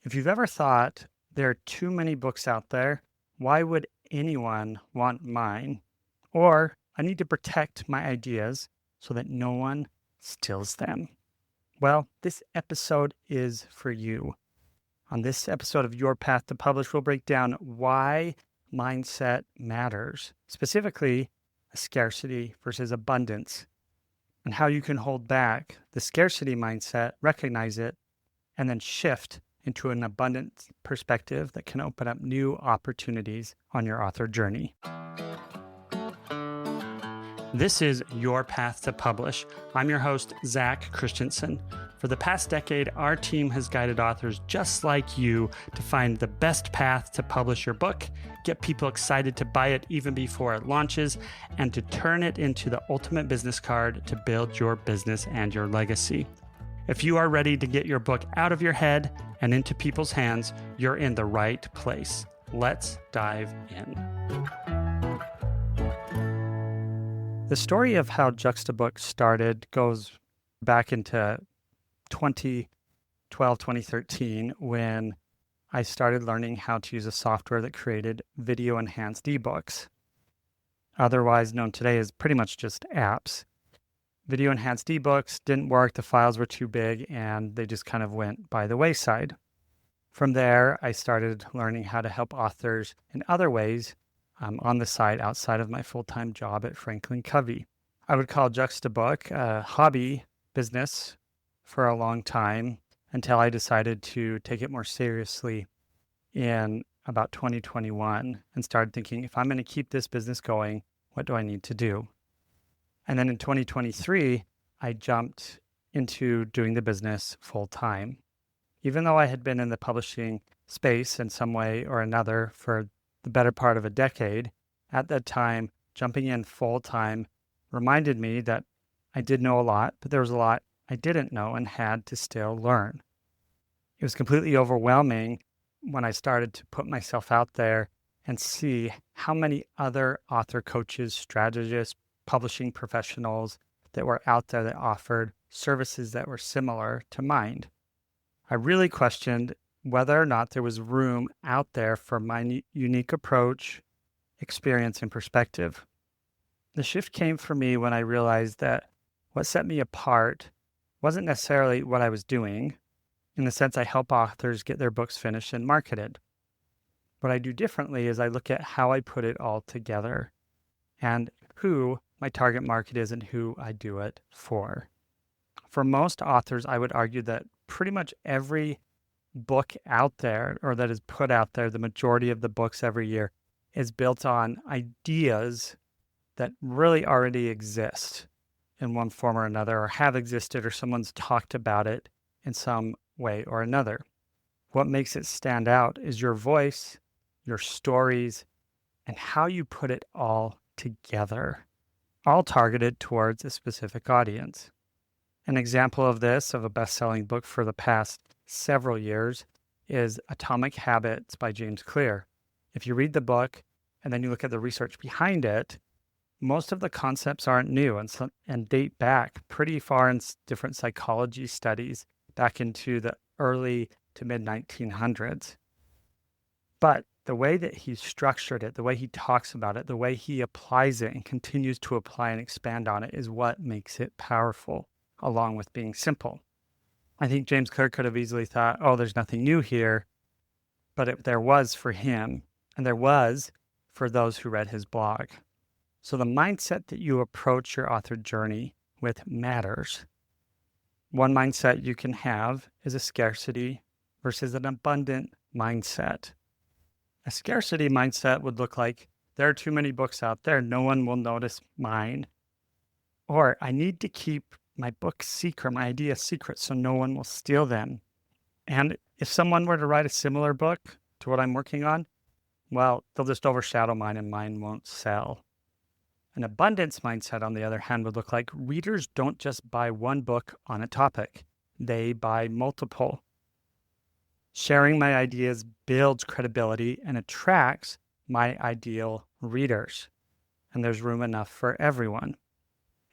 If you've ever thought there are too many books out there, why would anyone want mine? Or I need to protect my ideas so that no one steals them. Well, this episode is for you. On this episode of Your Path to Publish, we'll break down why mindset matters, specifically scarcity versus abundance, and how you can hold back the scarcity mindset, recognize it, and then shift into an abundant perspective that can open up new opportunities on your author journey. This is Your Path to Publish. I'm your host, Zach Christensen. For the past decade, our team has guided authors just like you to find the best path to publish your book, get people excited to buy it even before it launches, and to turn it into the ultimate business card to build your business and your legacy. If you are ready to get your book out of your head and into people's hands, you're in the right place. Let's dive in. The story of how Juxtabook started goes back into 2012, 2013, when I started learning how to use a software that created video-enhanced ebooks, otherwise known today as pretty much just apps. Video enhanced ebooks didn't work, the files were too big, and they just kind of went by the wayside. From there, I started learning how to help authors in other ways on the side outside of my full-time job at Franklin Covey. I would call Juxtabook a hobby business for a long time until I decided to take it more seriously in about 2021 and started thinking, if I'm going to keep this business going, what do I need to do? And then in 2023, I jumped into doing the business full time. Even though I had been in the publishing space in some way or another for the better part of a decade, at that time, jumping in full time reminded me that I did know a lot, but there was a lot I didn't know and had to still learn. It was completely overwhelming when I started to put myself out there and see how many other author coaches, strategists, publishing professionals that were out there that offered services that were similar to mine. I really questioned whether or not there was room out there for my unique approach, experience, and perspective. The shift came for me when I realized that what set me apart wasn't necessarily what I was doing, in the sense I help authors get their books finished and marketed. What I do differently is I look at how I put it all together and who my target market is and who I do it for. For most authors, I would argue that pretty much every book out there, or that is put out there, the majority of the books every year, is built on ideas that really already exist in one form or another, or have existed, or someone's talked about it in some way or another. What makes it stand out is your voice, your stories, and how you put it all together, all targeted towards a specific audience. An example of this, of a best-selling book for the past several years, is Atomic Habits by James Clear. If you read the book and then you look at the research behind it, most of the concepts aren't new and date back pretty far in different psychology studies back into the early to mid-1900s. But the way that he structured it, the way he talks about it, the way he applies it and continues to apply and expand on it is what makes it powerful, along with being simple. I think James Clear could have easily thought, oh, there's nothing new here, but there was for him, and there was for those who read his blog. So the mindset that you approach your author journey with matters. One mindset you can have is a scarcity versus an abundant mindset. A scarcity mindset would look like, there are too many books out there, no one will notice mine. Or I need to keep my book secret, my idea secret, so no one will steal them. And if someone were to write a similar book to what I'm working on, well, they'll just overshadow mine and mine won't sell. An abundance mindset, on the other hand, would look like readers don't just buy one book on a topic, they buy multiple. Sharing my ideas builds credibility and attracts my ideal readers. And there's room enough for everyone.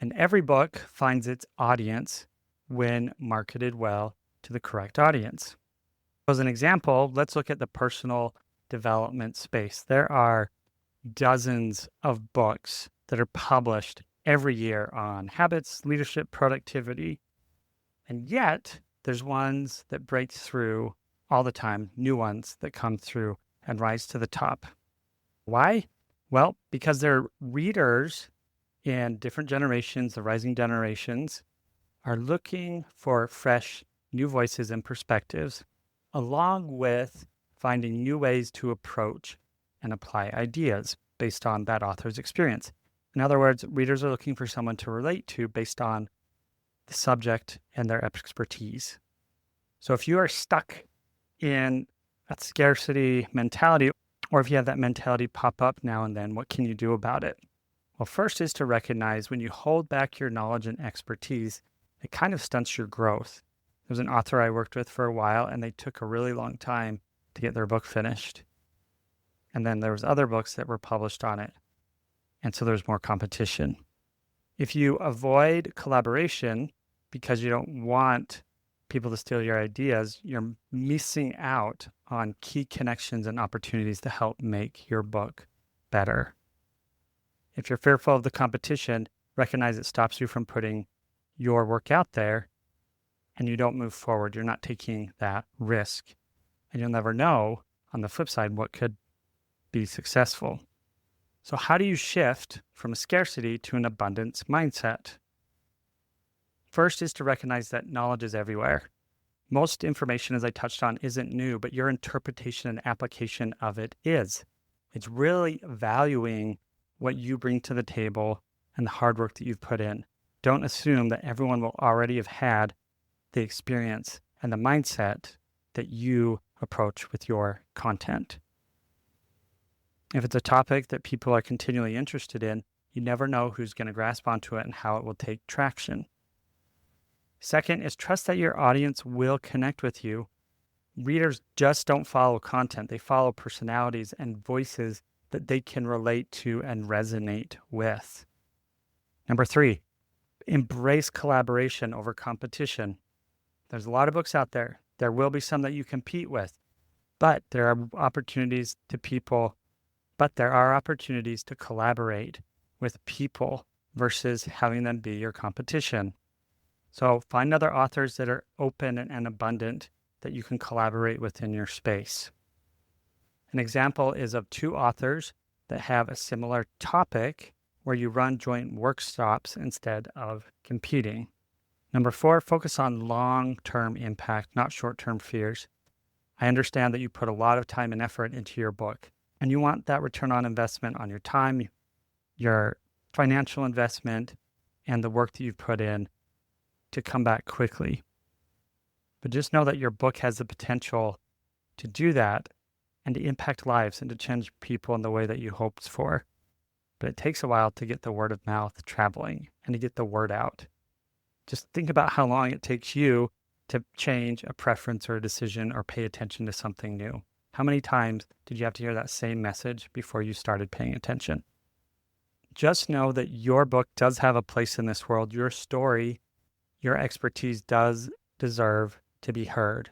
And every book finds its audience when marketed well to the correct audience. As an example, let's look at the personal development space. There are dozens of books that are published every year on habits, leadership, productivity, and yet there's ones that break through all the time, new ones that come through and rise to the top. Why? Well, because their readers in different generations, the rising generations, are looking for fresh, new voices and perspectives, along with finding new ways to approach and apply ideas based on that author's experience. In other words, readers are looking for someone to relate to based on the subject and their expertise. So if you are stuck in a scarcity mentality, or if you have that mentality pop up now and then, what can you do about it? Well, first is to recognize when you hold back your knowledge and expertise, it kind of stunts your growth. There was an author I worked with for a while, and they took a really long time to get their book finished. And then there was other books that were published on it. And so there's more competition. If you avoid collaboration because you don't want people to steal your ideas, you're missing out on key connections and opportunities to help make your book better. If you're fearful of the competition, recognize it stops you from putting your work out there and you don't move forward. You're not taking that risk. And you'll never know, on the flip side, what could be successful. So how do you shift from a scarcity to an abundance mindset? First is to recognize that knowledge is everywhere. Most information, as I touched on, isn't new, but your interpretation and application of it is. It's really valuing what you bring to the table and the hard work that you've put in. Don't assume that everyone will already have had the experience and the mindset that you approach with your content. If it's a topic that people are continually interested in, you never know who's going to grasp onto it and how it will take traction. Second is trust that your audience will connect with you. Readers just don't follow content. They follow personalities and voices that they can relate to and resonate with. Number 3, embrace collaboration over competition. There's a lot of books out there. There will be some that you compete with, but there are opportunities to collaborate with people versus having them be your competition. So find other authors that are open and abundant that you can collaborate with in your space. An example is of 2 authors that have a similar topic where you run joint workshops instead of competing. Number 4, focus on long-term impact, not short-term fears. I understand that you put a lot of time and effort into your book, and you want that return on investment on your time, your financial investment, and the work that you've put in to come back quickly. But just know that your book has the potential to do that and to impact lives and to change people in the way that you hoped for. But it takes a while to get the word of mouth traveling and to get the word out. Just think about how long it takes you to change a preference or a decision or pay attention to something new. How many times did you have to hear that same message before you started paying attention? Just know that your book does have a place in this world. Your story, your expertise does deserve to be heard.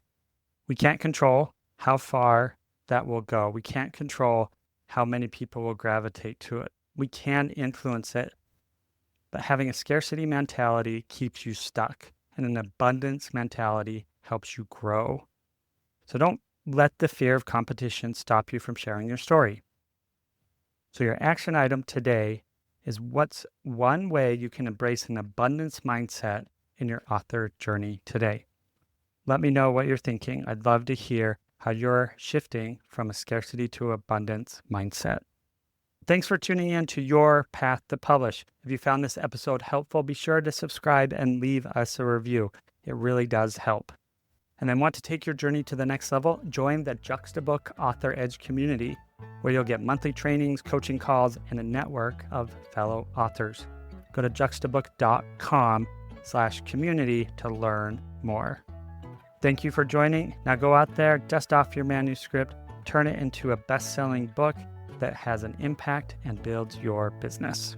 We can't control how far that will go. We can't control how many people will gravitate to it. We can influence it, but having a scarcity mentality keeps you stuck, and an abundance mentality helps you grow. So don't let the fear of competition stop you from sharing your story. So your action item today is what's one way you can embrace an abundance mindset in your author journey today. Let me know what you're thinking. I'd love to hear how you're shifting from a scarcity to abundance mindset. Thanks for tuning in to Your Path to Publish. If you found this episode helpful, be sure to subscribe and leave us a review. It really does help. And then want to take your journey to the next level? Join the Juxtabook Author Edge community, where you'll get monthly trainings, coaching calls, and a network of fellow authors. Go to juxtabook.com/community to learn more. Thank you for joining. Now go out there, dust off your manuscript, turn it into a best-selling book that has an impact and builds your business.